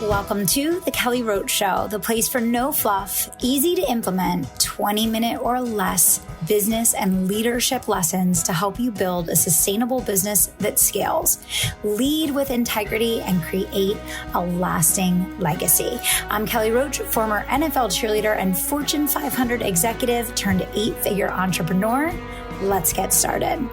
Welcome to the Kelly Roach Show, the place for no fluff, easy to implement, 20-minute or less business and leadership lessons to help you build a sustainable business that scales, lead with integrity, and create a lasting legacy. I'm Kelly Roach, former NFL cheerleader and Fortune 500 executive turned 8-figure entrepreneur. Let's get started.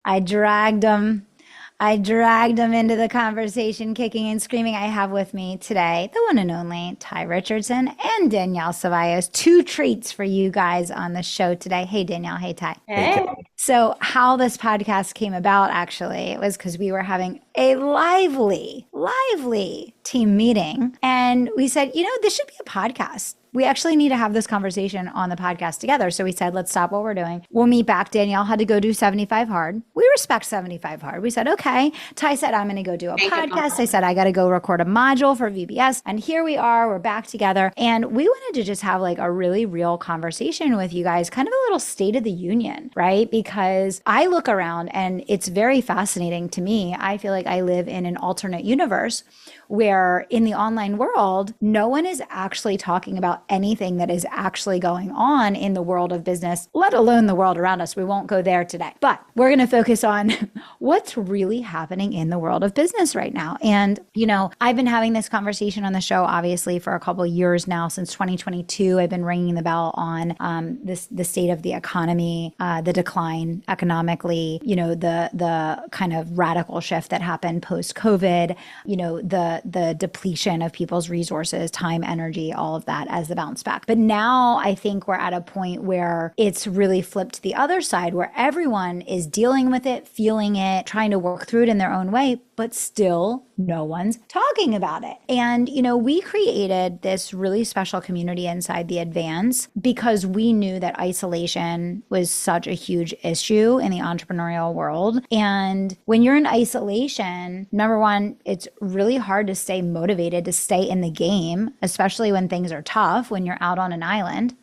I dragged them into the conversation, kicking and screaming. I have with me today the one and only Ty Richardson and Danielle Cevallos. Two treats for you guys on the show today. Hey, Danielle. Hey, Ty. Hey. So how this podcast came about, actually, it was because we were having a lively team meeting. And we said, this should be a podcast. We actually need to have this conversation on the podcast together. So we said, let's stop what we're doing. We'll meet back. Danielle had to go do 75 hard. We respect 75 hard. We said, okay. Ty said, I'm going to go do a podcast. I said, I got to go record a module for VBS. And here we are. We're back together. And we wanted to just have like a really real conversation with you guys, kind of a little state of the union, right? Because I look around and it's very fascinating to me. I feel like I live in an alternate universe where in the online world, no one is actually talking about anything that is actually going on in the world of business, let alone the world around us. We won't go there today, but we're going to focus on what's really happening in the world of business right now. And, I've been having this conversation on the show, obviously, for a couple of years now. Since 2022, I've been ringing the bell on the state of the economy, the decline economically, the kind of radical shift that happened post-COVID, the depletion of people's resources, time, energy, all of that as the bounce back. But now I think we're at a point where it's really flipped to the other side, where everyone is dealing with it, feeling it, trying to work through it in their own way, but still no one's talking about it. And, we created this really special community inside the Advance because we knew that isolation was such a huge issue in the entrepreneurial world. And when you're in isolation, number one, it's really hard to stay motivated, to stay in the game, especially when things are tough, when you're out on an island.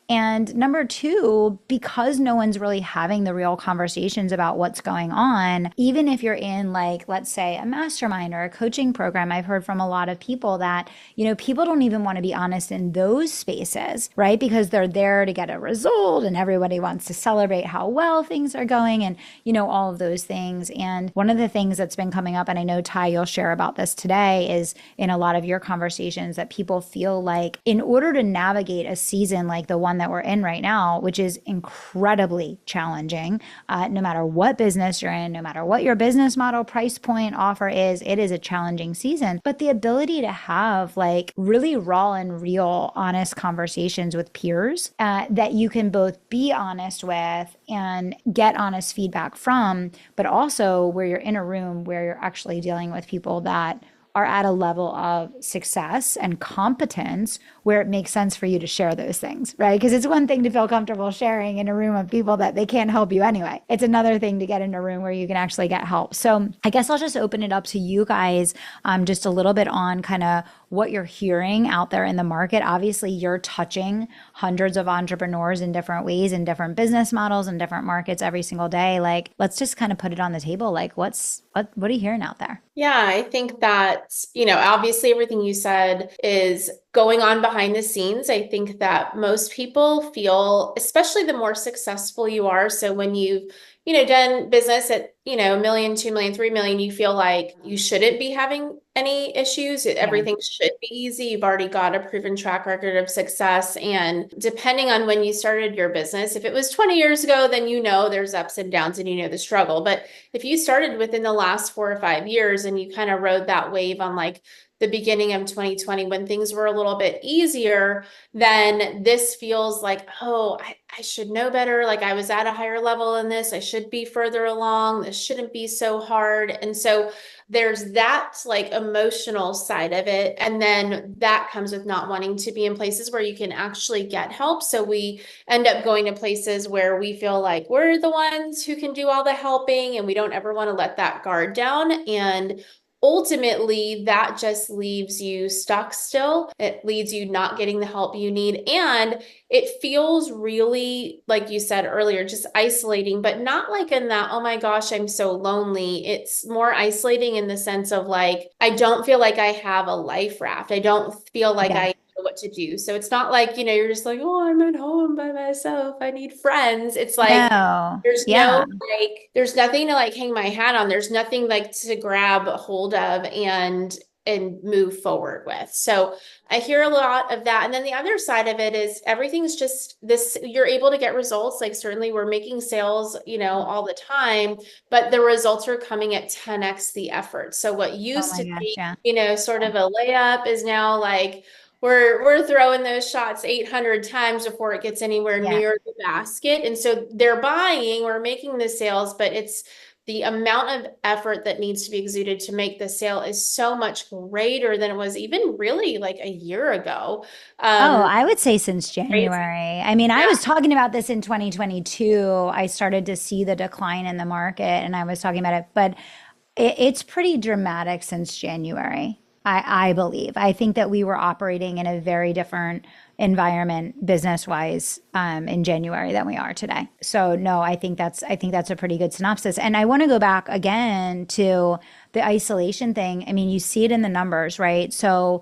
And number two, because no one's really having the real conversations about what's going on, even if you're in let's say a mastermind or a coaching program, I've heard from a lot of people that, people don't even want to be honest in those spaces, right? Because they're there to get a result and everybody wants to celebrate how well things are going and, all of those things. And one of the things that's been coming up, and I know, Ty, you'll share about this today, is in a lot of your conversations that people feel like in order to navigate a season like the one that we're in right now, which is incredibly challenging, no matter what business you're in, no matter what your business model, price point, offer is, it is a challenging season. But the ability to have really raw and real, honest conversations with peers that you can both be honest with and get honest feedback from, but also where you're in a room where you're actually dealing with people that are at a level of success and competence where it makes sense for you to share those things, right? Because it's one thing to feel comfortable sharing in a room of people that they can't help you anyway. It's another thing to get in a room where you can actually get help. So I guess I'll just open it up to you guys just a little bit on kind of what you're hearing out there in the market. Obviously, you're touching hundreds of entrepreneurs in different ways, in different business models and different markets every single day. Let's just kind of put it on the table. What are you hearing out there? Yeah, I think that, obviously everything you said is going on behind the scenes. I think that most people feel, especially the more successful you are. So when you've, done business at, $1 million, 2 million, 3 million, you feel like you shouldn't be having any issues. Everything should be easy. You've already got a proven track record of success. And depending on when you started your business, if it was 20 years ago, then there's ups and downs and the struggle. But if you started within the last 4 or 5 years and you kind of rode that wave on the beginning of 2020 when things were a little bit easier, then this feels like, oh, I should know better. I was at a higher level in this. I should be further along. This shouldn't be so hard. And so there's that emotional side of it. And then that comes with not wanting to be in places where you can actually get help. So we end up going to places where we feel like we're the ones who can do all the helping and we don't ever want to let that guard down. And ultimately that just leaves you stuck still. It leads you not getting the help you need. And it feels really, like you said earlier, just isolating, but not like in that, oh my gosh, I'm so lonely. It's more isolating in the sense of like, I don't feel like I have a life raft. I don't feel like Yeah. I know what to do. So it's not like, you're just like, oh, I'm at home by myself. I need friends. It's like, No. Yeah. there's nothing to like hang my hat on. There's nothing like to grab a hold of and move forward with. So I hear a lot of that. And then the other side of it is everything's just this, you're able to get results. Like certainly we're making sales, all the time, but the results are coming at 10x the effort. So what Oh used my to gosh. be, Yeah. sort of a layup is now like we're throwing those shots 800 times before it gets anywhere Yeah. near the basket. And so they're buying, we're making the sales, but it's the amount of effort that needs to be exuded to make the sale is so much greater than it was even really like a year ago. Oh, Um, I would say since Crazy. January. I mean, I Yeah. was talking about this in 2022. I started to see the decline in the market and I was talking about it, but it's pretty dramatic since January. I believe. I think that we were operating in a very different environment business wise in January than we are today. So no, I think that's a pretty good synopsis. And I want to go back again to the isolation thing. I mean, you see it in the numbers, right? So,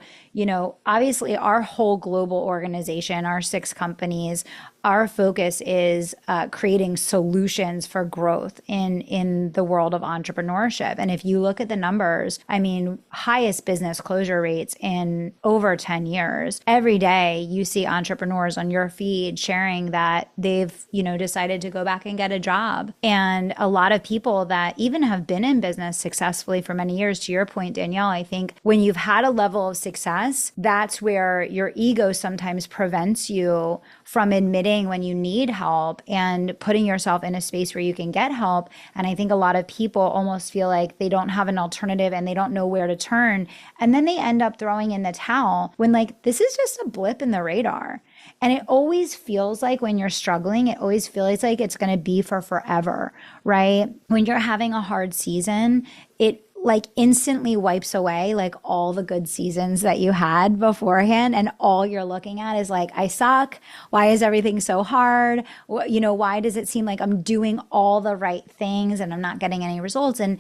obviously our whole global organization, our 6 companies, our focus is creating solutions for growth in the world of entrepreneurship. And if you look at the numbers, I mean, highest business closure rates in over 10 years. Every day you see entrepreneurs on your feed sharing that they've, decided to go back and get a job. And a lot of people that even have been in business successfully for many years, to your point, Danielle, I think when you've had a level of success, that's where your ego sometimes prevents you from admitting when you need help and putting yourself in a space where you can get help. And I think a lot of people almost feel like they don't have an alternative and they don't know where to turn. And then they end up throwing in the towel when, like, this is just a blip in the radar. And it always feels like when you're struggling, it always feels like it's going to be for forever, right? When you're having a hard season, it like instantly wipes away like all the good seasons that you had beforehand, and all you're looking at is like, I suck. Why is everything so hard? Why does it seem like I'm doing all the right things and I'm not getting any results? And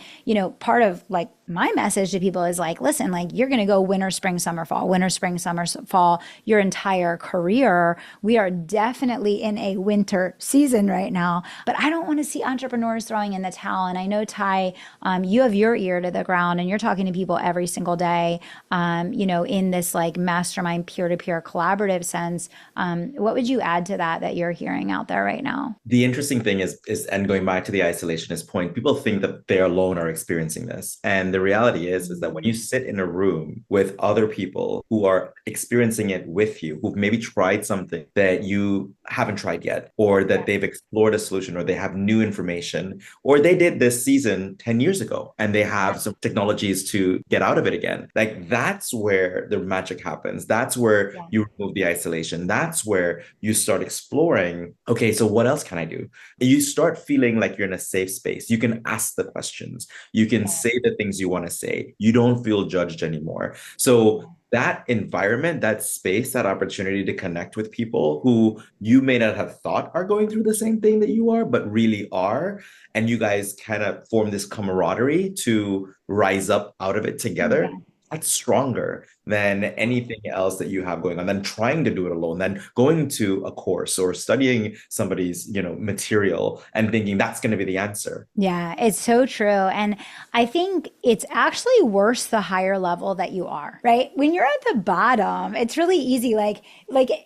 part of like my message to people is like, listen, like you're going to go winter, spring, summer, fall, winter, spring, summer, fall, your entire career. We are definitely in a winter season right now, but I don't want to see entrepreneurs throwing in the towel. And I know, Ty, you have your ear to the ground and you're talking to people every single day, in this like mastermind peer-to-peer collaborative sense. What would you add to that you're hearing out there right now? The interesting thing is, and going back to the isolationist point, people think that they alone are experiencing this. And the reality is that when you sit in a room with other people who are experiencing it with you, who've maybe tried something that you haven't tried yet, or that they've explored a solution, or they have new information, or they did this season 10 years ago and they have some technologies to get out of it again. Like that's where the magic happens. That's where you remove the isolation. That's where you start exploring, okay, so what else can I do? You start feeling like you're in a safe space. You can ask the questions. You can say the things you want to say. You don't feel judged anymore. So that environment, that space, that opportunity to connect with people who you may not have thought are going through the same thing that you are, but really are. And you guys kind of form this camaraderie to rise up out of it together. Yeah. That's stronger than anything else that you have going on, than trying to do it alone, than going to a course or studying somebody's, material and thinking that's going to be the answer. Yeah, it's so true. And I think it's actually worse the higher level that you are, right? When you're at the bottom, it's really easy. Like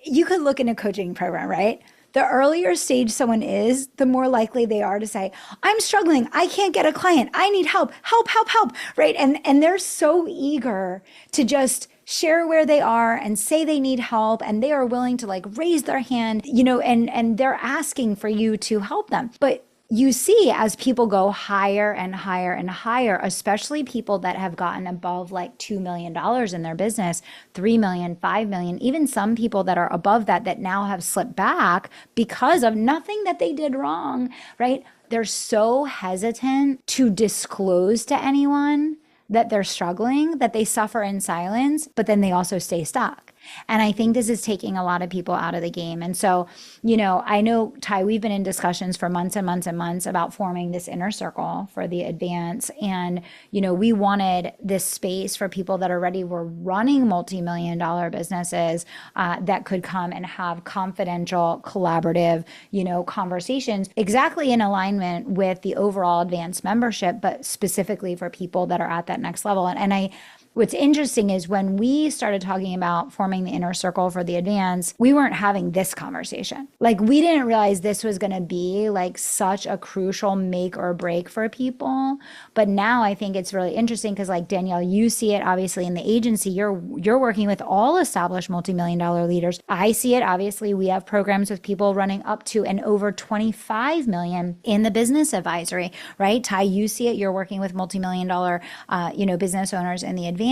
you could look in a coaching program, right? The earlier stage someone is, the more likely they are to say, I'm struggling. I can't get a client. I need help, help, help, help, right? And they're so eager to just share where they are and say they need help, and they are willing to like raise their hand, and they're asking for you to help them. But you see, as people go higher and higher and higher, especially people that have gotten above like $2 million in their business, 3 million, 5 million, even some people that are above that now have slipped back because of nothing that they did wrong, right? They're so hesitant to disclose to anyone that they're struggling, that they suffer in silence, but then they also stay stuck. And I think this is taking a lot of people out of the game. And so, I know, Ty, we've been in discussions for months and months and months about forming this inner circle for the advance. And, we wanted this space for people that already were running multi-million dollar businesses that could come and have confidential, collaborative, conversations exactly in alignment with the overall advanced membership, but specifically for people that are at that next level. And what's interesting is when we started talking about forming the inner circle for the advance, we weren't having this conversation. Like, we didn't realize this was going to be like such a crucial make or break for people. But now I think it's really interesting because, like, Danielle, you see it obviously in the agency. You're working with all established multi-million dollar leaders. I see it. Obviously, we have programs with people running up to and over 25 million in the business advisory, right? Ty, you see it. You're working with multi-million dollar, business owners in the advance.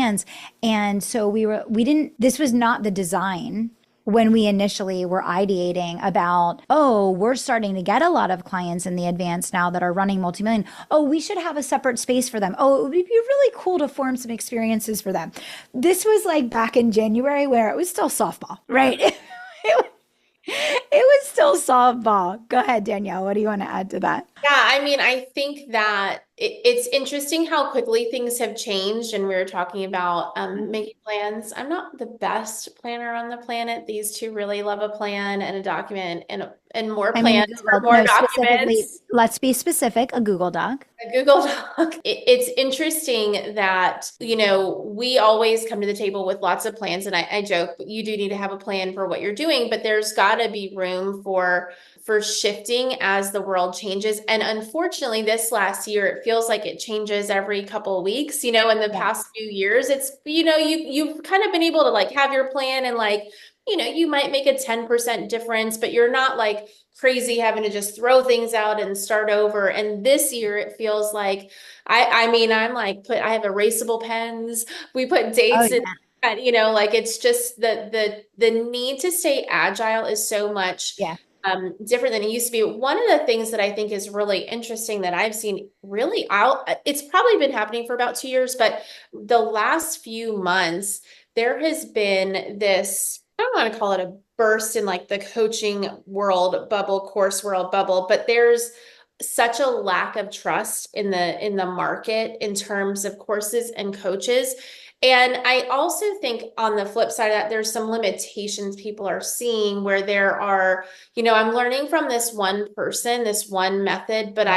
And so this was not the design when we initially were ideating about, we're starting to get a lot of clients in the advance now that are running multi-million. We should have a separate space for them. It would be really cool to form some experiences for them. This was like back in January where it was still softball, right? It was still softball. Go ahead, Danielle. What do you want to add to that? Yeah, I think that it's interesting how quickly things have changed. And we were talking about making plans. I'm not the best planner on the planet. These two really love a plan and a document and more plans for more documents. Let's be specific, a Google Doc. A Google Doc. It's interesting that, we always come to the table with lots of plans. And I joke, but you do need to have a plan for what you're doing, but there's got to be room for shifting as the world changes. And unfortunately, this last year, it feels like it changes every couple of weeks. In the past few years, it's, you've kind of been able to like have your plan and like, you might make a 10% difference, but you're not like crazy having to just throw things out and start over. And this year, it feels like, I'm like, I have erasable pens. We put dates in. Like it's just the need to stay agile is so much different than it used to be. One of the things that I think is really interesting that I've seen really it's probably been happening for about 2 years, but the last few months, there has been this, I don't want to call it a burst in like the coaching world bubble, course world bubble, but there's such a lack of trust in the market in terms of courses and coaches. And I also think on the flip side of that, there's some limitations people are seeing where there are, I'm learning from this one person, this one method, but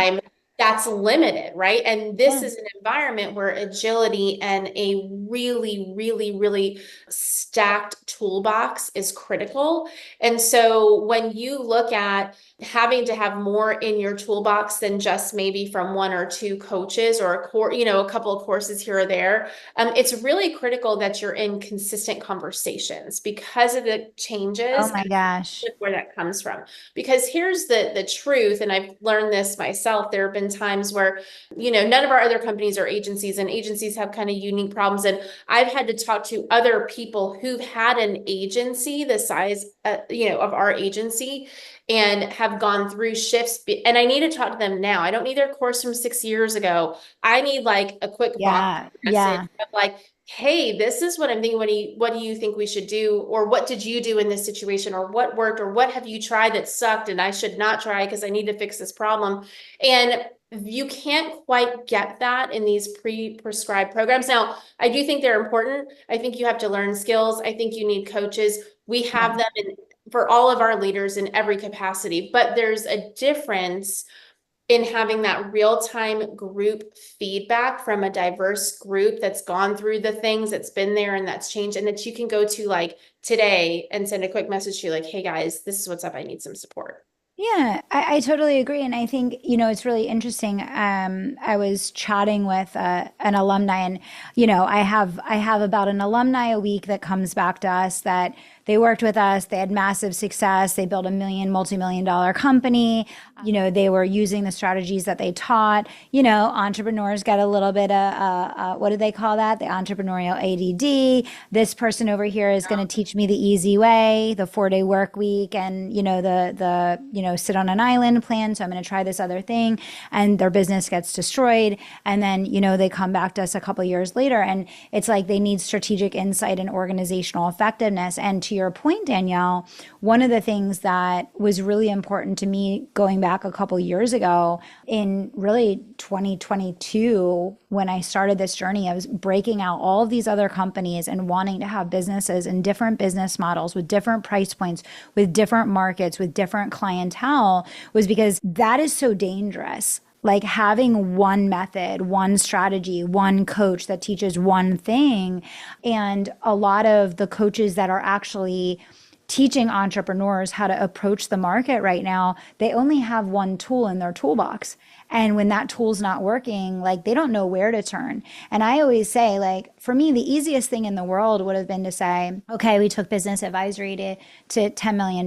that's limited, right? And this is an environment where agility and a really, really, really stacked toolbox is critical. And so when you look at having to have more in your toolbox than just maybe from one or two coaches or a couple of courses here or there, it's really critical that you're in consistent conversations because of the changes. Oh my gosh. Where that comes from. Because here's the truth, and I've learned this myself. There have been times where, none of our other companies are agencies, and agencies have kind of unique problems. And I've had to talk to other people who've had an agency the size, of our agency and have gone through shifts. And I need to talk to them now. I don't need their course from 6 years ago. I need like a quick message of like, hey, this is what I'm thinking. What do you think we should do? Or what did you do in this situation? Or what worked? Or what have you tried that sucked and I should not try because I need to fix this problem? And you can't quite get that in these pre-prescribed programs. Now, I do think they're important. I think you have to learn skills. I think you need coaches. We have them for all of our leaders in every capacity, but there's a difference in having that real-time group feedback from a diverse group that's gone through the things, that's been there and that's changed, and that you can go to like today and send a quick message to you like, hey guys, this is what's up. I need some support. Yeah, I totally agree. And I think, it's really interesting. I was chatting with an alumni and, I have about an alumni a week that comes back to us that They worked with us. They had massive success. They built a multi-million-dollar company. They were using the strategies that they taught. Entrepreneurs get a little bit of, what do they call that? The entrepreneurial ADD. This person over here is going to teach me the easy way, the 4-day work week, and, the sit on an island plan. So I'm going to try this other thing. And their business gets destroyed. And then, they come back to us a couple years later, and it's like they need strategic insight and organizational effectiveness. And to your point, Danielle, one of the things that was really important to me going back a couple years ago in really 2022, when I started this journey, I was breaking out all of these other companies and wanting to have businesses and different business models with different price points, with different markets, with different clientele, was because that is so dangerous. Like having one method, one strategy, one coach that teaches one thing. And a lot of the coaches that are actually teaching entrepreneurs how to approach the market right now, they only have one tool in their toolbox. And when that tool's not working, like they don't know where to turn. And I always say, like, for me, the easiest thing in the world would have been to say, okay, we took business advisory to $10 million.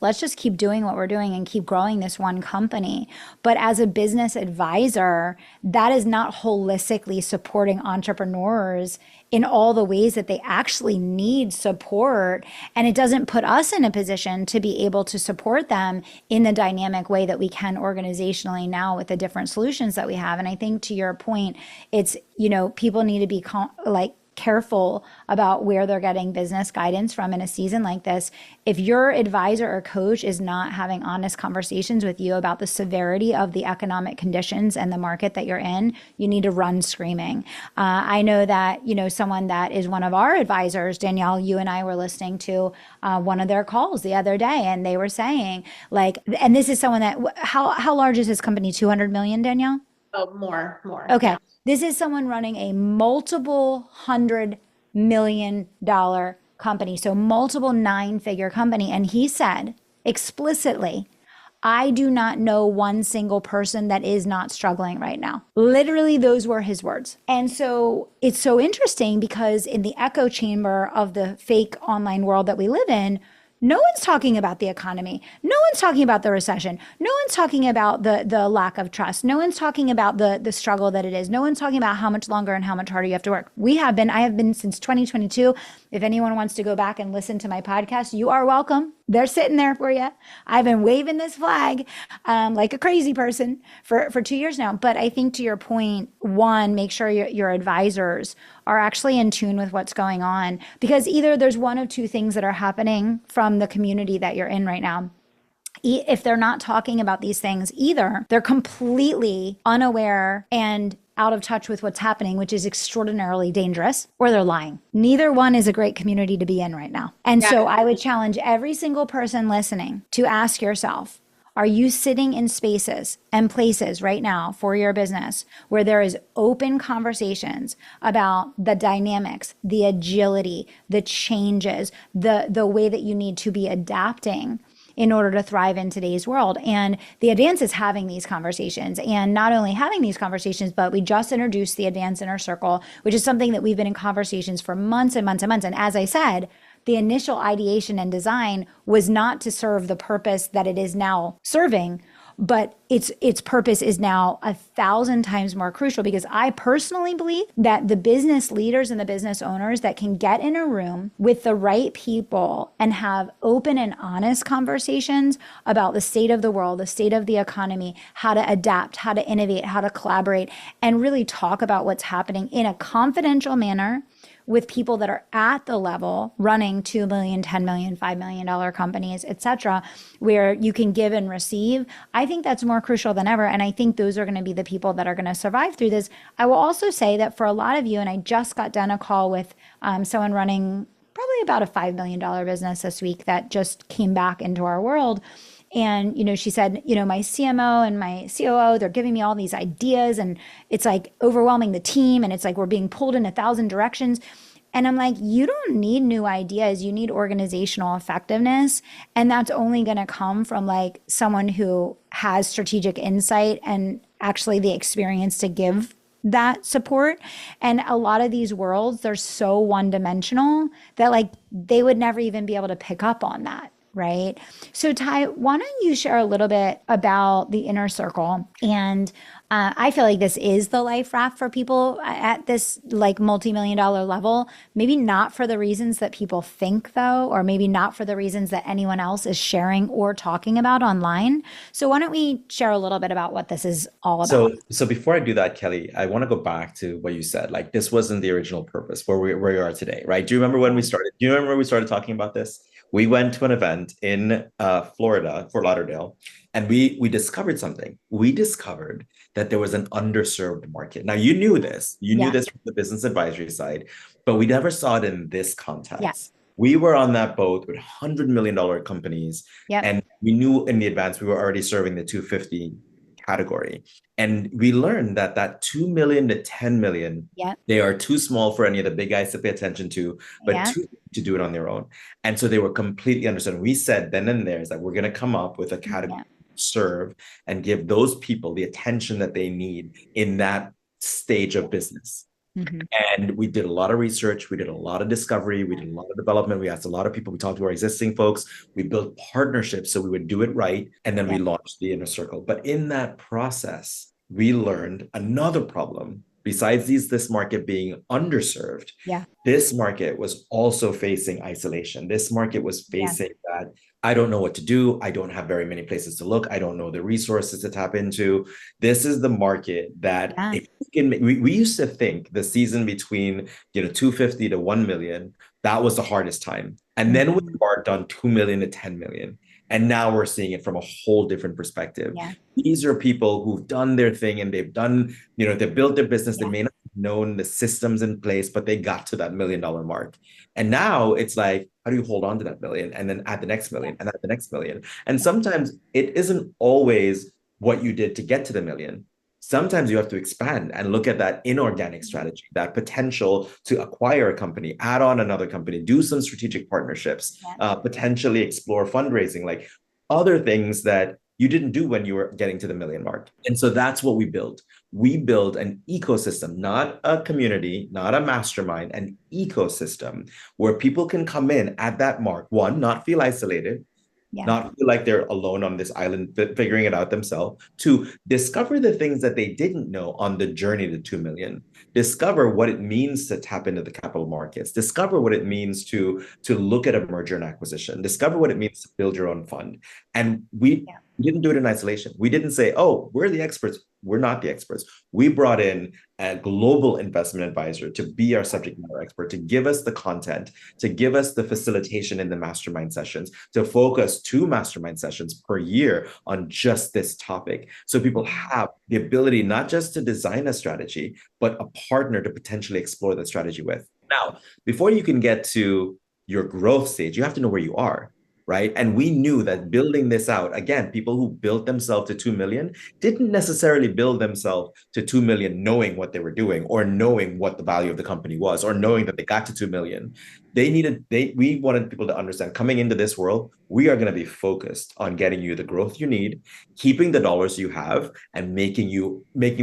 Let's just keep doing what we're doing and keep growing this one company. But as a business advisor, that is not holistically supporting entrepreneurs in all the ways that they actually need support. And it doesn't put us in a position to be able to support them in the dynamic way that we can organizationally now with the different solutions that we have. And I think to your point, it's, people need to be careful about where they're getting business guidance from in a season like this. If your advisor or coach is not having honest conversations with you about the severity of the economic conditions and the market that you're in, you need to run screaming. I know that, someone that is one of our advisors, Danielle, you and I were listening to one of their calls the other day, and they were saying and this is someone that, how large is his company? 200 million, Danielle? Oh, more. Okay. Yeah. This is someone running a multiple $100 million company. So multiple 9-figure company. And he said explicitly, I do not know one single person that is not struggling right now. Literally, those were his words. And so it's so interesting because in the echo chamber of the fake online world that we live in, no one's talking about the economy. No one's talking about the recession. No one's talking about the lack of trust. No one's talking about the struggle that it is. No one's talking about how much longer and how much harder you have to work. I have been since 2022. If anyone wants to go back and listen to my podcast, you are welcome. They're sitting there for you. I've been waving this flag like a crazy person for 2 years now. But I think to your point, one, make sure your advisors are actually in tune with what's going on, because either there's one of two things that are happening from the community that you're in right now. If they're not talking about these things, either they're completely unaware and out of touch with what's happening, which is extraordinarily dangerous, or they're lying. Neither one is a great community to be in right now. And so I would challenge every single person listening to ask yourself, are you sitting in spaces and places right now for your business where there is open conversations about the dynamics, the agility, the changes, the way that you need to be adapting in order to thrive in today's world? And the Advance is having these conversations, and not only having these conversations, but we just introduced the Advance Inner Circle, which is something that we've been in conversations for months and months and months. And as I said, the initial ideation and design was not to serve the purpose that it is now serving, but its purpose is now 1,000 times more crucial, because I personally believe that the business leaders and the business owners that can get in a room with the right people and have open and honest conversations about the state of the world, the state of the economy, how to adapt, how to innovate, how to collaborate, and really talk about what's happening in a confidential manner with people that are at the level running $2 million, $10 million, $5 million companies, et cetera, where you can give and receive. I think that's more crucial than ever. And I think those are going to be the people that are going to survive through this. I will also say that for a lot of you, and I just got done a call with someone running probably about a $5 million business this week that just came back into our world. And, she said, my CMO and my COO, they're giving me all these ideas, and it's like overwhelming the team. And it's like we're being pulled in 1,000 directions. And I'm like, you don't need new ideas. You need organizational effectiveness. And that's only going to come from someone who has strategic insight and actually the experience to give that support. And a lot of these worlds, they're so one dimensional that like they would never even be able to pick up on that. Right. So, Ty, why don't you share a little bit about the inner circle? And I feel like this is the life raft for people at this like multi-million dollar level. Maybe not for the reasons that people think, though, or maybe not for the reasons that anyone else is sharing or talking about online. So, why don't we share a little bit about what this is all about? So before I do that, Kelly, I want to go back to what you said. Like this wasn't the original purpose where we are today, right? Do you remember when we started? Do you remember when we started talking about this? We went to an event in Florida, Fort Lauderdale, and we discovered something. We discovered that there was an underserved market. Now you knew this. You knew Yeah. this from the business advisory side, but we never saw it in this context. Yeah. We were on that boat with $100 million companies, Yep. and we knew in the advance we were already serving the 250 category. And we learned that that 2 million to 10 million, Yep. they are too small for any of the big guys to pay attention to, but Yeah. too big to do it on their own. And so they were completely understood. We said then and there is that we're going to come up with a category, serve, and give those people the attention that they need in that stage of business. Mhm. And we did a lot of research. We did a lot of discovery. We did a lot of development. We asked a lot of people. We talked to our existing folks. We built partnerships so we would do it right. And then we launched the Inner Circle. But in that process, we learned another problem. Besides this market being underserved, Yeah. this market was also facing isolation. This market was facing that I don't know what to do. I don't have very many places to look. I don't know the resources to tap into. This is the market that if you can, we used to think the season between 250 to 1 million, that was the hardest time. And then we embarked on 2 million to 10 million. And now we're seeing it from a whole different perspective. Yeah. These are people who've done their thing and they've done, they've built their business. They may not have known the systems in place, but they got to that $1 million mark. And now it's like, how do you hold on to that million and then add the next million and add the next million? And sometimes it isn't always what you did to get to the million. Sometimes you have to expand and look at that inorganic strategy, that potential to acquire a company, add on another company, do some strategic partnerships, potentially explore fundraising, like other things that you didn't do when you were getting to the million mark. And so that's what we build. We build an ecosystem, not a community, not a mastermind, an ecosystem where people can come in at that mark, one, not feel isolated, not feel like they're alone on this island figuring it out themselves. Two, discover the things that they didn't know on the journey to 2 million. Discover what it means to tap into the capital markets. Discover what it means to look at a merger and acquisition. Discover what it means to build your own fund. And we didn't do it in isolation. We didn't say, oh, we're the experts. We're not the experts. We brought in a global investment advisor to be our subject matter expert, to give us the content, to give us the facilitation in the mastermind sessions, to focus 2 mastermind sessions per year on just this topic. So people have the ability not just to design a strategy, but a partner to potentially explore that strategy with. Now, before you can get to your growth stage, you have to know where you are. Right. And we knew that building this out, again, people who built themselves to 2 million didn't necessarily build themselves to 2 million knowing what they were doing or knowing what the value of the company was or knowing that they got to 2 million. We wanted people to understand coming into this world, we are going to be focused on getting you the growth you need, keeping the dollars you have, and making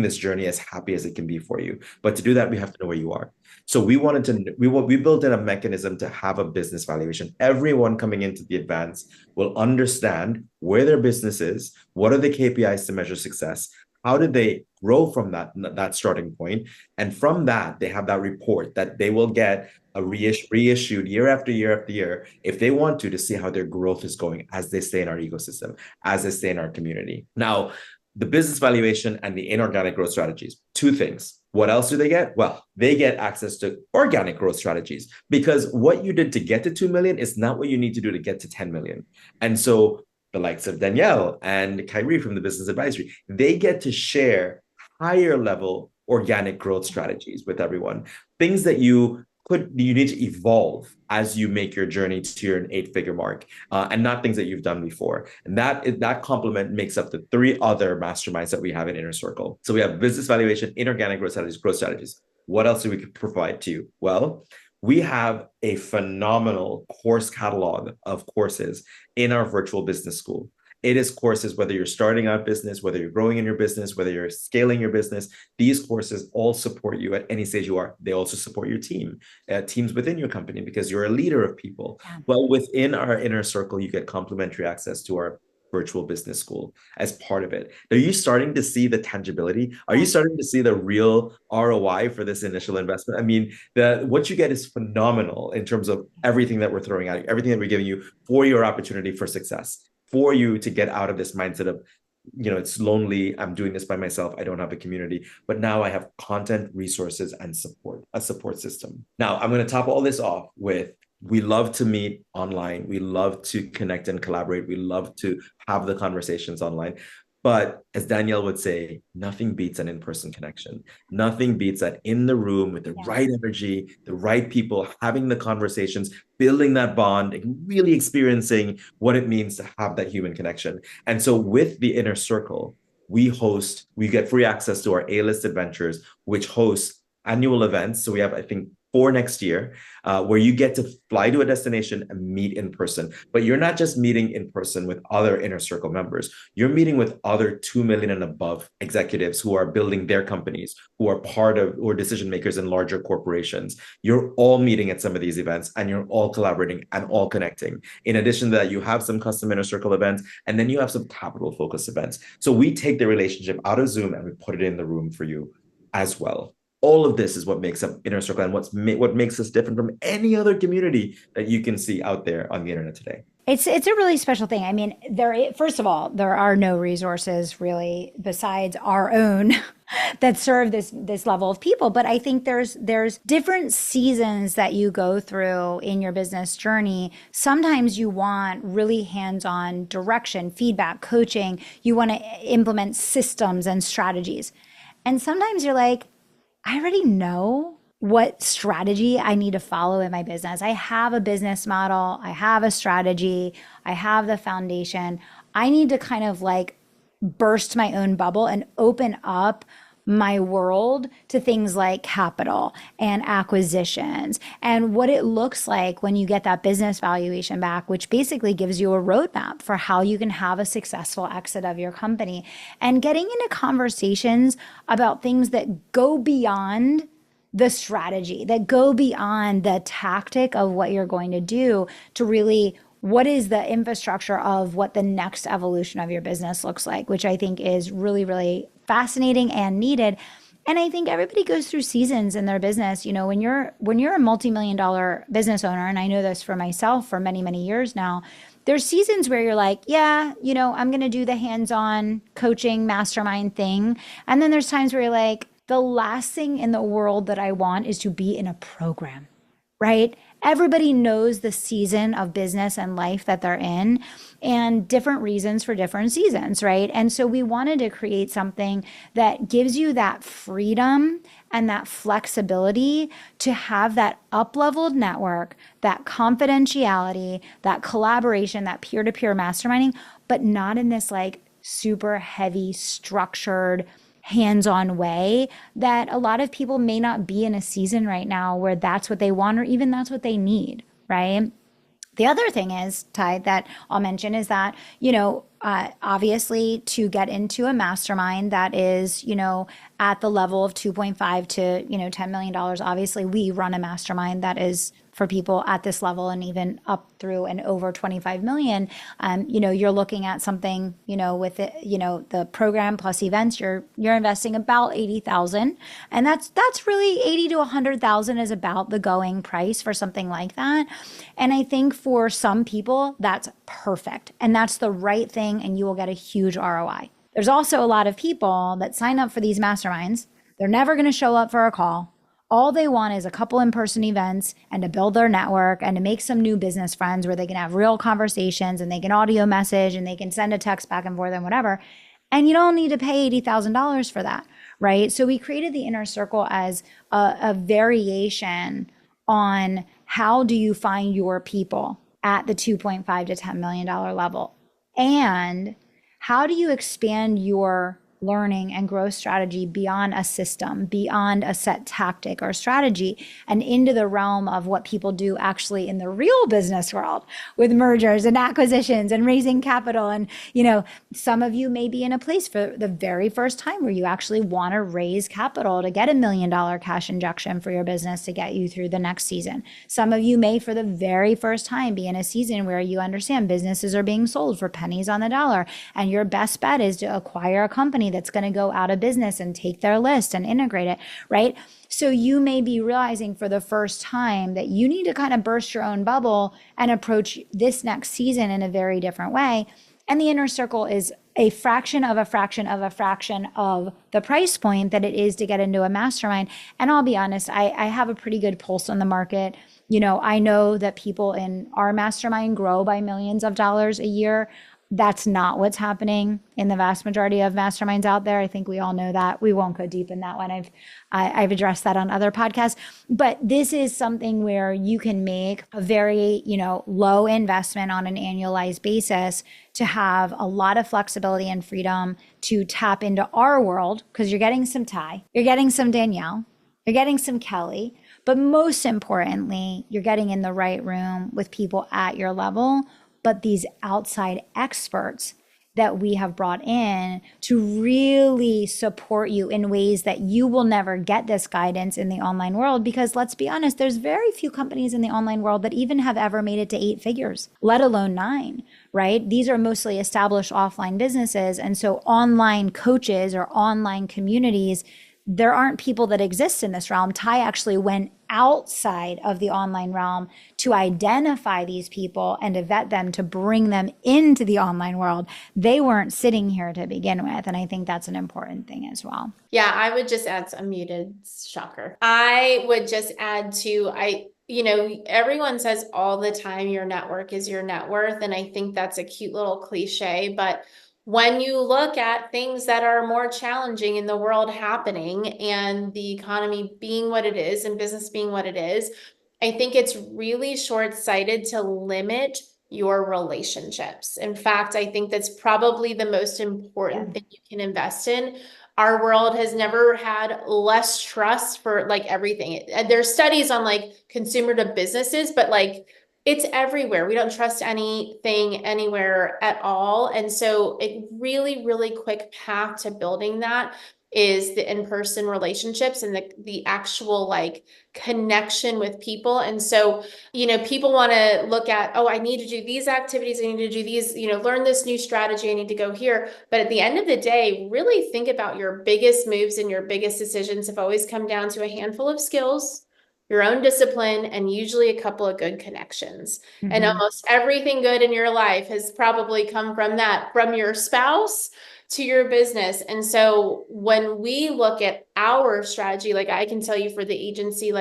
this journey as happy as it can be for you. But to do that, we have to know where you are. So we built in a mechanism to have a business valuation. Everyone coming into the advance will understand where their business is, what are the KPIs to measure success, how did they grow from that starting point, and from that they have that report that they will get reissued year after year after year if they want to see how their growth is going as they stay in our ecosystem, as they stay in our community. Now, the business valuation and the inorganic growth strategies, 2 things. What else do they get? Well, they get access to organic growth strategies because what you did to get to 2 million is not what you need to do to get to 10 million. And so the likes of Danielle and Kyrie from the business advisory, they get to share higher level organic growth strategies with everyone. Things that you need to evolve as you make your journey to your 8-figure mark, and not things that you've done before. And that complement makes up the 3 other masterminds that we have in Inner Circle. So we have business valuation, inorganic growth strategies. What else do we provide to you? Well, we have a phenomenal course catalog of courses in our virtual business school. It is courses, whether you're starting out business, whether you're growing in your business, whether you're scaling your business, these courses all support you at any stage you are. They also support your team, teams within your company, because you're a leader of people. Yeah. Well, within our inner circle, you get complimentary access to our virtual business school as part of it. Are you starting to see the tangibility? Are you starting to see the real ROI for this initial investment? I mean, what you get is phenomenal in terms of everything that we're throwing at you, everything that we're giving you for your opportunity for success, for you to get out of this mindset of, it's lonely. I'm doing this by myself. I don't have a community. But now I have content, resources, and support, a support system. Now I'm going to top all this off with, we love to meet online. We love to connect and collaborate. We love to have the conversations online. But as Danielle would say, nothing beats an in-person connection. Nothing beats that in the room with the right energy, the right people, having the conversations, building that bond, and really experiencing what it means to have that human connection. And so with the inner circle, we get free access to our A-list adventures, which hosts annual events. So we have, I think, 4 next year, where you get to fly to a destination and meet in person. But you're not just meeting in person with other inner circle members. You're meeting with other 2 million and above executives who are building their companies, who are part of or decision makers in larger corporations. You're all meeting at some of these events, and you're all collaborating and all connecting. In addition to that, you have some custom inner circle events, and then you have some capital focused events. So we take the relationship out of Zoom and we put it in the room for you as well. All of this is what makes up Inner Circle and what makes us different from any other community that you can see out there on the internet today. It's a really special thing. I mean, first of all, there are no resources really besides our own that serve this level of people. But I think there's different seasons that you go through in your business journey. Sometimes you want really hands-on direction, feedback, coaching. You want to implement systems and strategies. And sometimes you're like, I already know what strategy I need to follow in my business. I have a business model. I have a strategy. I have the foundation. I need to kind of like burst my own bubble and open up my world to things like capital and acquisitions and what it looks like when you get that business valuation back, which basically gives you a roadmap for how you can have a successful exit of your company, and getting into conversations about things that go beyond the strategy, that go beyond the tactic of what you're going to do, to really, what is the infrastructure of what the next evolution of your business looks like, which I think is really, really fascinating and needed. And I think everybody goes through seasons in their business. When you're a multi-million-dollar business owner, and I know this for myself for many, many years now, there's seasons where you're like, yeah, I'm going to do the hands-on coaching mastermind thing. And then there's times where you're like, the last thing in the world that I want is to be in a program, right? Everybody knows the season of business and life that they're in, and different reasons for different seasons, right? And so we wanted to create something that gives you that freedom and that flexibility to have that up-leveled network, that confidentiality, that collaboration, that peer-to-peer masterminding, but not in this like super heavy, structured, hands-on way that a lot of people may not be in a season right now where that's what they want or even that's what they need, right? The other thing is, Ty, that I'll mention is that, obviously to get into a mastermind that is, at the level of 2.5 to, $10 million, obviously we run a mastermind that is for people at this level and even up through and over 25 million. You're looking at something, with it, the program plus events, you're investing about 80,000, and that's really 80 to 100,000 is about the going price for something like that. And I think for some people that's perfect and that's the right thing, and you will get a huge ROI. There's also a lot of people that sign up for these masterminds. They're never going to show up for a call. All they want is a couple in-person events and to build their network and to make some new business friends where they can have real conversations and they can audio message and they can send a text back and forth and whatever. And you don't need to pay $80,000 for that, right? So we created the Inner Circle as a variation on how do you find your people at the $2.5 to $10 million level, and how do you expand your learning and growth strategy beyond a system, beyond a set tactic or strategy, and into the realm of what people do actually in the real business world with mergers and acquisitions and raising capital. And, some of you may be in a place for the very first time where you actually want to raise capital to get $1 million cash injection for your business to get you through the next season. Some of you may, for the very first time, be in a season where you understand businesses are being sold for pennies on the dollar, and your best bet is to acquire a company that's going to go out of business and take their list and integrate it, right? So you may be realizing for the first time that you need to kind of burst your own bubble and approach this next season in a very different way. And the inner circle is a fraction of a fraction of a fraction of the price point that it is to get into a mastermind. And I'll be honest, I have a pretty good pulse on the market. I know that people in our mastermind grow by millions of dollars a year. That's not what's happening in the vast majority of masterminds out there. I think we all know that. We won't go deep in that one. I've addressed that on other podcasts. But this is something where you can make a very, low investment on an annualized basis to have a lot of flexibility and freedom to tap into our world, because you're getting some Ty, you're getting some Danielle, you're getting some Kelly, but most importantly, you're getting in the right room with people at your level, but these outside experts that we have brought in to really support you in ways that you will never get this guidance in the online world. Because let's be honest, there's very few companies in the online world that even have ever made it to 8 figures, let alone 9, right? These are mostly established offline businesses. And so online coaches or online communities, there aren't people that exist in this realm. Ty actually went outside of the online realm to identify these people and to vet them, to bring them into the online world. They weren't sitting here to begin with. And I think that's an important thing as well. Yeah, I would just add some muted, shocker. I would just add to, everyone says all the time, your network is your net worth. And I think that's a cute little cliche, but when you look at things that are more challenging in the world happening and the economy being what it is and business being what it is, I think it's really short-sighted to limit your relationships. In fact, I think that's probably the most important thing you can invest in. Our world has never had less trust for everything. There's studies on consumer to businesses, but it's everywhere. We don't trust anything anywhere at all. And so a really, really quick path to building that is the in-person relationships and the actual connection with people. And so, people want to look at, oh, I need to do these activities. I need to do these, learn this new strategy. I need to go here. But at the end of the day, really think about your biggest moves and your biggest decisions have always come down to a handful of skills, your own discipline, and usually a couple of good connections. Mm-hmm. And almost everything good in your life has probably come from that, from your spouse to your business. And so when we look at our strategy, I can tell you for the agency,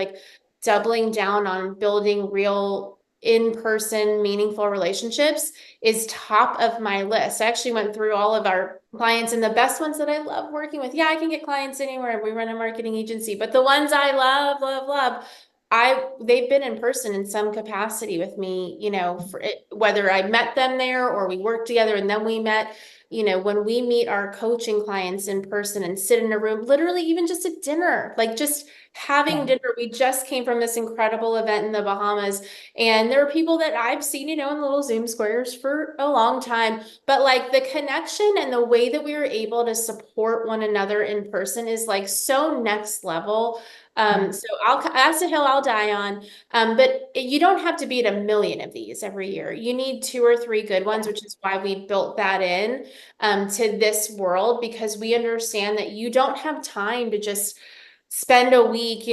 doubling down on building real in-person meaningful relationships is top of my list. I actually went through all of our clients, and the best ones that I love working with. Yeah, I can get clients anywhere. We run a marketing agency, but the ones I love, they've been in person in some capacity with me, for it, whether I met them there or we worked together and then we met. When we meet our coaching clients in person and sit in a room, literally even just at dinner, just having dinner. We just came from this incredible event in the Bahamas, and there are people that I've seen, in little Zoom squares for a long time, but the connection and the way that we were able to support one another in person is so next level. So that's a hill I'll die on. But you don't have to be at 1 million of these every year. You need 2 or 3 good ones, which is why we built that in to this world, because we understand that you don't have time to just spend a week,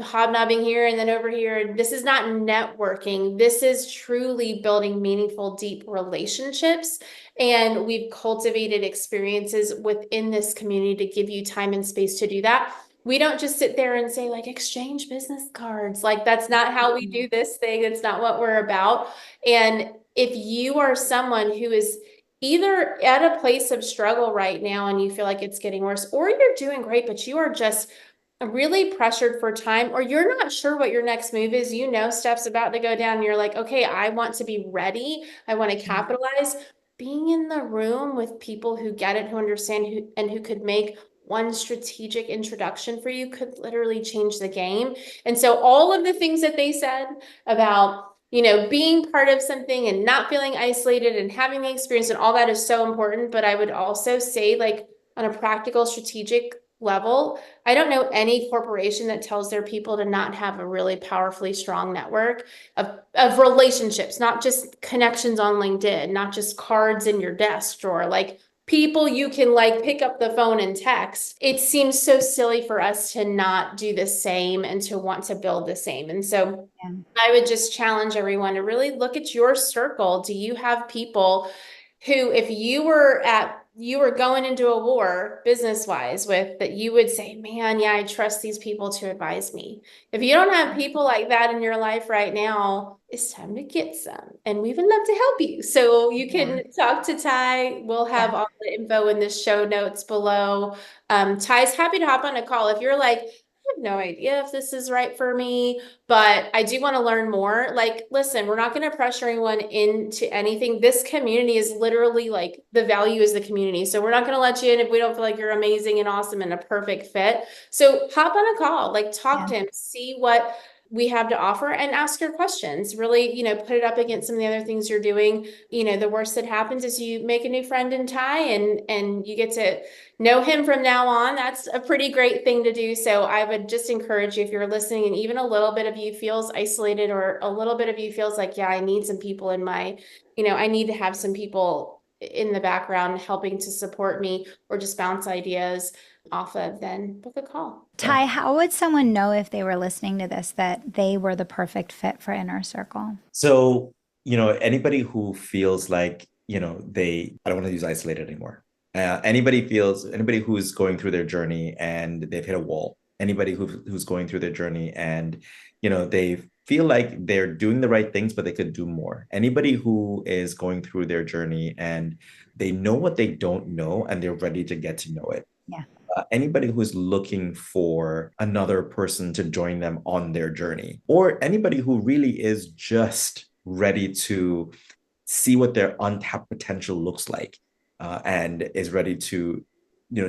hobnobbing here and then over here. This is not networking. This is truly building meaningful, deep relationships. And we've cultivated experiences within this community to give you time and space to do that. We don't just sit there and say exchange business cards. That's not how we do this thing. It's not what we're about. And if you are someone who is either at a place of struggle right now and you feel like it's getting worse, or you're doing great, but you are just really pressured for time, or you're not sure what your next move is, stuff's about to go down, and you're okay, I want to be ready. I want to capitalize. being in the room with people who get it, who understand, and who could make one strategic introduction for you could literally change the game. And so all of the things that they said about, being part of something and not feeling isolated and having the experience and all that is so important. But I would also say, like, on a practical, strategic level, I don't know any corporation that tells their people to not have a really powerfully strong network of relationships, not just connections on LinkedIn, not just cards in your desk drawer, like people you can like pick up the phone and text. It seems so silly for us to not do the same and to want to build the same. And so I would just challenge everyone to really look at your circle. Do you have people who, if you were going into a war business wise with, that you would say, man, yeah, I trust these people to advise me. If you don't have people like that in your life right now, it's time to get some, and we would love to help you. So you can talk to Ty. We'll have all the info in the show notes below. Ty's happy to hop on a call if you're like, I have no idea if this is right for me, but I do want to learn more. Like, listen, we're not going to pressure anyone into anything. This community is literally like, the value is the community. So we're not going to let you in if we don't feel like you're amazing and awesome and a perfect fit. So hop on a call, like talk to him, see what we have to offer, and ask your questions. Really, put it up against some of the other things you're doing. The worst that happens is you make a new friend in Ty, and you get to know him from now on. That's a pretty great thing to do. So I would just encourage you, if you're listening and even a little bit of you feels isolated, or a little bit of you feels like, yeah, I need some people in my, I need to have some people in the background helping to support me or just bounce ideas off of, then book a call. Ty, how would someone know if they were listening to this that they were the perfect fit for Inner Circle? So, anybody who feels like, I don't want to use isolated anymore. Anybody who's going through their journey and they've hit a wall, anybody who's going through their journey and, they feel like they're doing the right things, but they could do more. Anybody who is going through their journey and they know what they don't know and they're ready to get to know it. Yeah. Anybody who's looking for another person to join them on their journey, or anybody who really is just ready to see what their untapped potential looks like, and is ready to,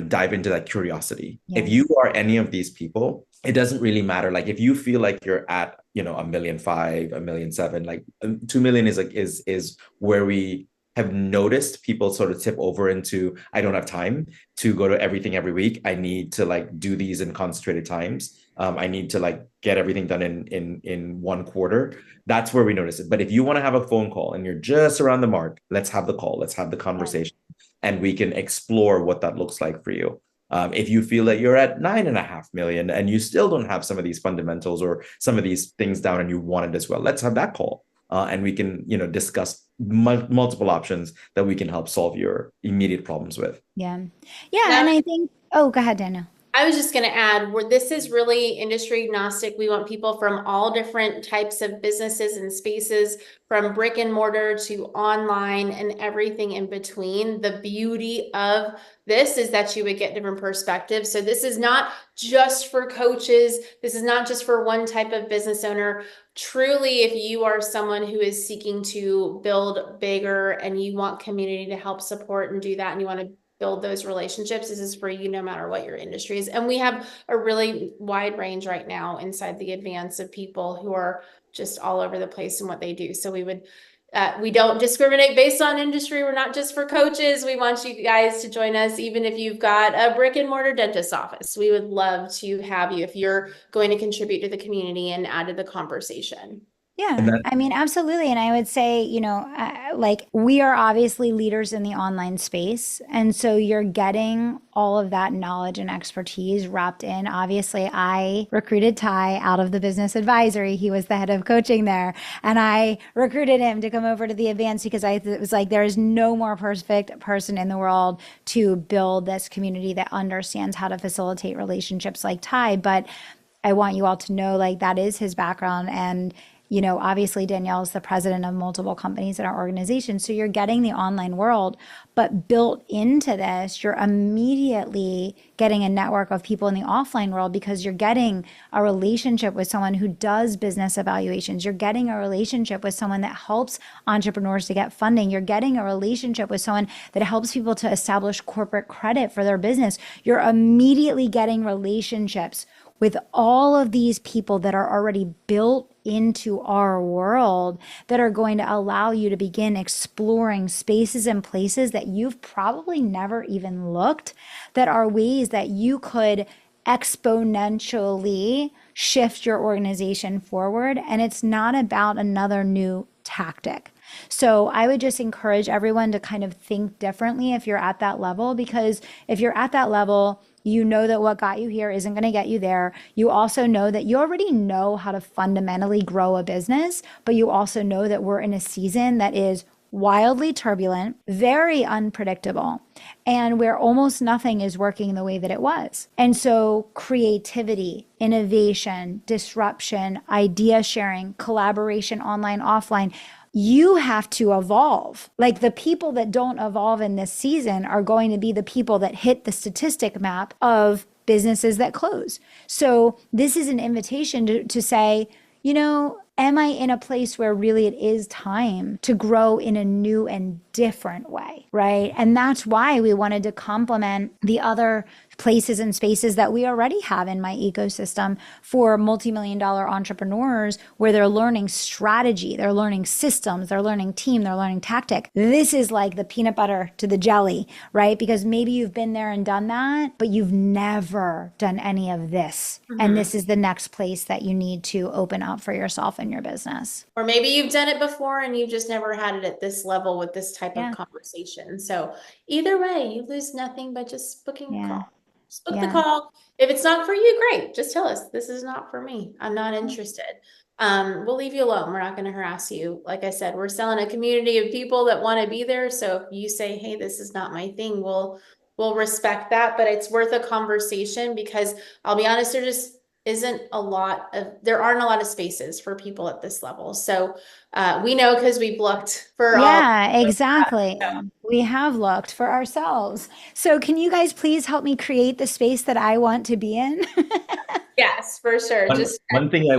dive into that curiosity. Yes. If you are any of these people, it doesn't really matter. Like, if you feel like you're at, 1.5 million, 1.7 million, like 2 million is where we have noticed people sort of tip over into, I don't have time to go to everything every week. I need to like do these in concentrated times. I need to like get everything done in 1 quarter. That's where we notice it. But if you want to have a phone call and you're just around the mark, let's have the call. Let's have the conversation, and we can explore what that looks like for you. If you feel that you're at 9.5 million and you still don't have some of these fundamentals or some of these things down and you want it as well, let's have that call. And we can, discuss multiple options that we can help solve your immediate problems with. Yeah. Yeah. And I think, go ahead, Danielle. I was just going to add, where this is really industry agnostic. We want people from all different types of businesses and spaces, from brick and mortar to online and everything in between. The beauty of this is that you would get different perspectives. So this is not just for coaches. This is not just for one type of business owner. Truly, if you are someone who is seeking to build bigger and you want community to help support and do that, and you want to build those relationships, this is for you no matter what your industry is. And we have a really wide range right now inside the Advance of people who are just all over the place in what they do. So we don't discriminate based on industry. We're not just for coaches. We want you guys to join us, even if you've got a brick and mortar dentist office. We would love to have you if you're going to contribute to the community and add to the conversation. Yeah, I mean, absolutely. And I would say, like, we are obviously leaders in the online space. And so you're getting all of that knowledge and expertise wrapped in. Obviously, I recruited Ty out of the business advisory. He was the head of coaching there. And I recruited him to come over to the Advance because it was like, there is no more perfect person in the world to build this community that understands how to facilitate relationships like Ty. But I want you all to know, like, that is his background. And Obviously Danielle is the president of multiple companies in our organization. So you're getting the online world, but built into this, you're immediately getting a network of people in the offline world because you're getting a relationship with someone who does business evaluations. You're getting a relationship with someone that helps entrepreneurs to get funding. You're getting a relationship with someone that helps people to establish corporate credit for their business. You're immediately getting relationships with all of these people that are already built into our world that are going to allow you to begin exploring spaces and places that you've probably never even looked, that are ways that you could exponentially shift your organization forward. And it's not about another new tactic. So I would just encourage everyone to kind of think differently if you're at that level, because if you're at that level, you know that what got you here isn't going to get you there. You also know that you already know how to fundamentally grow a business, but you also know that we're in a season that is wildly turbulent, very unpredictable, and where almost nothing is working the way that it was. And so creativity, innovation, disruption, idea sharing, collaboration, online, offline, you have to evolve. Like the people that don't evolve in this season are going to be the people that hit the statistic map of businesses that close. So this is an invitation to say, am I in a place where really it is time to grow in a new and different way, right? And that's why we wanted to complement the other places and spaces that we already have in my ecosystem for multi-million-dollar entrepreneurs, where they're learning strategy, they're learning systems, they're learning team, they're learning tactic. This is like the peanut butter to the jelly, right? Because maybe you've been there and done that, but you've never done any of this. Mm-hmm. And this is the next place that you need to open up for yourself and your business. Or maybe you've done it before and you've just never had it at this level with this type of conversation. So either way, you lose nothing by just booking a call. Just book the call. If it's not for you, great. Just tell us, this is not for me. I'm not interested. We'll leave you alone. We're not going to harass you. Like I said, we're selling a community of people that want to be there. So if you say, hey, this is not my thing, we'll respect that. But it's worth a conversation, because I'll be honest, there aren't a lot of spaces for people at this level. So we know, because we've looked for exactly. We have looked for ourselves. So can you guys please help me create the space that I want to be in? Yes, for sure. One thing I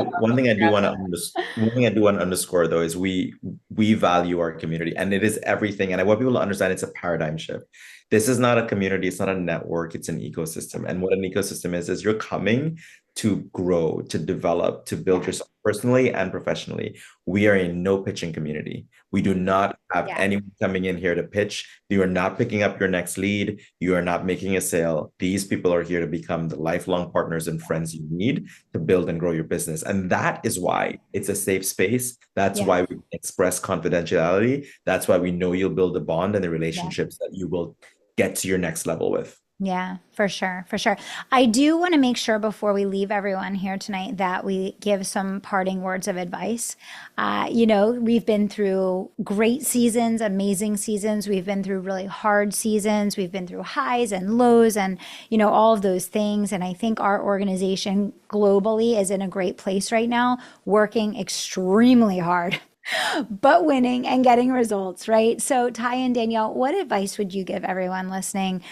do want to underscore though is we value our community, and it is everything. And I want people to understand it's a paradigm shift. This is not a community, it's not a network, it's an ecosystem. And what an ecosystem is you're coming to grow, to develop, to build yourself personally and professionally. We are a no pitching community. We do not have anyone coming in here to pitch. You are not picking up your next lead. You are not making a sale. These people are here to become the lifelong partners and friends you need to build and grow your business. And that is why it's a safe space. That's why we express confidentiality. That's why we know you'll build a bond and the relationships that you will get to your next level with. Yeah, for sure. For sure. I do want to make sure before we leave everyone here tonight that we give some parting words of advice. We've been through great seasons, amazing seasons. We've been through really hard seasons. We've been through highs and lows and, all of those things. And I think our organization globally is in a great place right now, working extremely hard, but winning and getting results, right? So Ty and Danielle, what advice would you give everyone listening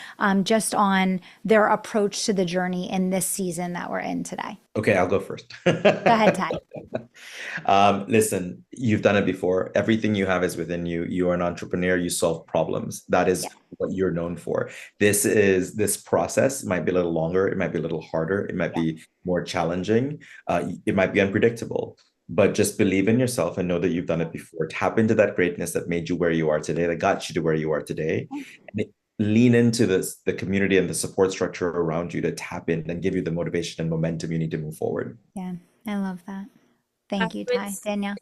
just on their approach to the journey in this season that we're in today? Okay, I'll go first. Go ahead, Ty. Listen, you've done it before. Everything you have is within you. You are an entrepreneur. You solve problems. That is what you're known for. This process might be a little longer. It might be a little harder. It might be more challenging. It might be unpredictable. But just believe in yourself and know that you've done it before. Tap into that greatness that made you where you are today, that got you to where you are today. And lean into the community and the support structure around you to tap in and give you the motivation and momentum you need to move forward. Yeah, I love that. Thank you, Ty. Danielle?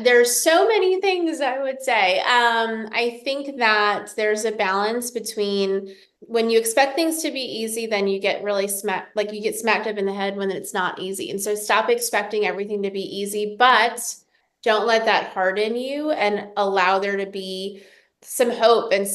There's so many things I would say. I think that there's a balance between when you expect things to be easy, then you get really smacked up in the head when it's not easy. And so stop expecting everything to be easy, but don't let that harden you, and allow there to be some hope and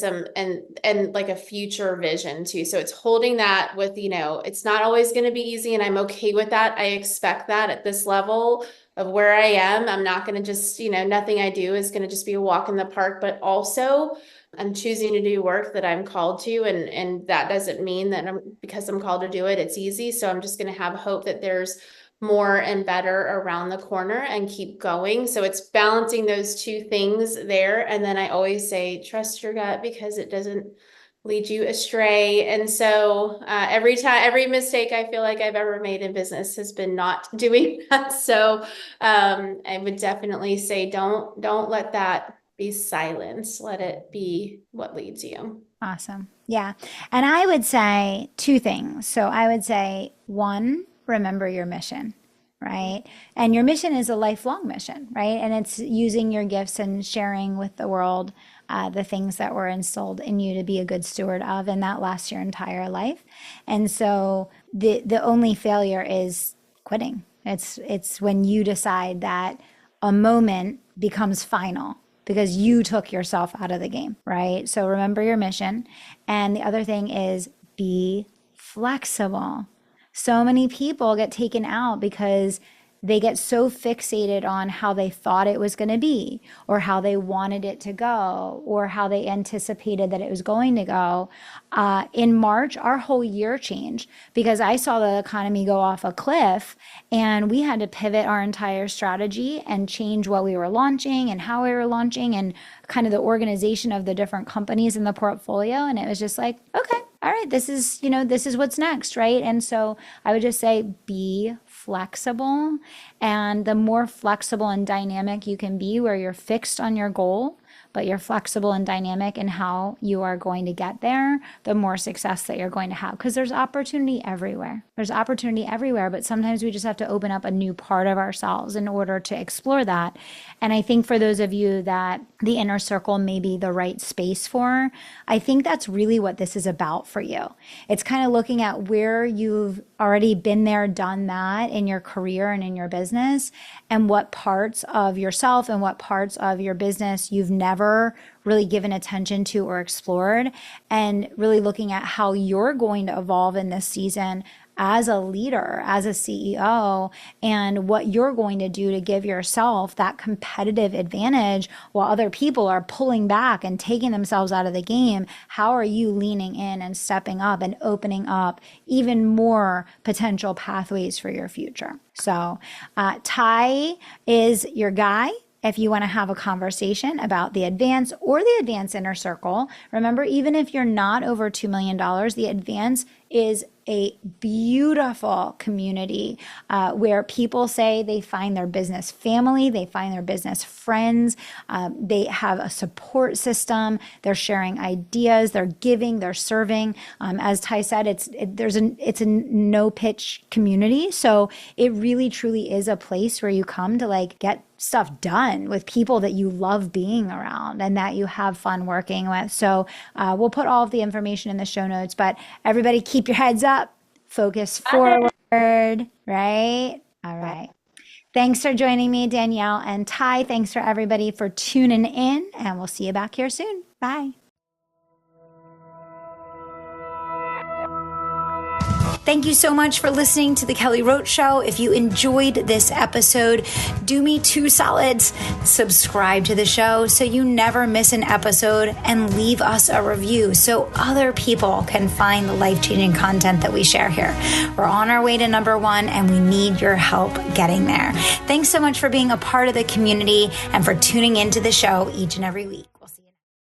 and like a future vision too. So it's holding that with, it's not always going to be easy, and I'm okay with that. I expect that at this level. of where I am. I'm not going to just, nothing I do is going to just be a walk in the park, but also I'm choosing to do work that I'm called to. And that doesn't mean that because I'm called to do it, it's easy. So I'm just going to have hope that there's more and better around the corner and keep going. So it's balancing those two things there. And then I always say, trust your gut, because it doesn't lead you astray. And so every mistake I feel like I've ever made in business has been not doing that. So I would definitely say, don't let that be silence. Let it be what leads you. Awesome. Yeah. And I would say two things. So I would say, one, remember your mission, right? And your mission is a lifelong mission, right? And it's using your gifts and sharing with the world the things that were instilled in you to be a good steward of, and that lasts your entire life. And so the only failure is quitting. It's when you decide that a moment becomes final because you took yourself out of the game, right? So remember your mission. And the other thing is be flexible. So many people get taken out because they get so fixated on how they thought it was going to be, or how they wanted it to go, or how they anticipated that it was going to go. In March, our whole year changed because I saw the economy go off a cliff, and we had to pivot our entire strategy and change what we were launching and how we were launching and kind of the organization of the different companies in the portfolio. And it was just like, okay, all right, this is what's next, right? And so I would just say, be flexible. And the more flexible and dynamic you can be, where you're fixed on your goal, but you're flexible and dynamic in how you are going to get there, the more success that you're going to have. Because there's opportunity everywhere. There's opportunity everywhere, but sometimes we just have to open up a new part of ourselves in order to explore that. And I think for those of you that the inner circle may be the right space for, I think that's really what this is about for you. It's kind of looking at where you've already been there, done that in your career and in your business, and what parts of yourself and what parts of your business you've never really given attention to or explored, and really looking at how you're going to evolve in this season as a leader, as a CEO, and what you're going to do to give yourself that competitive advantage while other people are pulling back and taking themselves out of the game. How are you leaning in and stepping up and opening up even more potential pathways for your future? So Ty is your guy. If you want to have a conversation about the Advance or the Advance Inner Circle, remember, even if you're not over $2 million, the Advance is a beautiful community where people say they find their business family, they find their business friends, they have a support system, they're sharing ideas, they're giving, they're serving. As Ty said, it's a no pitch community, so it really truly is a place where you come to like get stuff done with people that you love being around and that you have fun working with. So we'll put all of the information in the show notes, but everybody keep your heads up, focus forward, right? All right. Thanks for joining me, Danielle and Ty. Thanks for everybody for tuning in, and we'll see you back here soon. Bye. Thank you so much for listening to the Kelly Roach Show. If you enjoyed this episode, do me two solids. Subscribe to the show so you never miss an episode, and leave us a review so other people can find the life-changing content that we share here. We're on our way to #1, and we need your help getting there. Thanks so much for being a part of the community and for tuning into the show each and every week.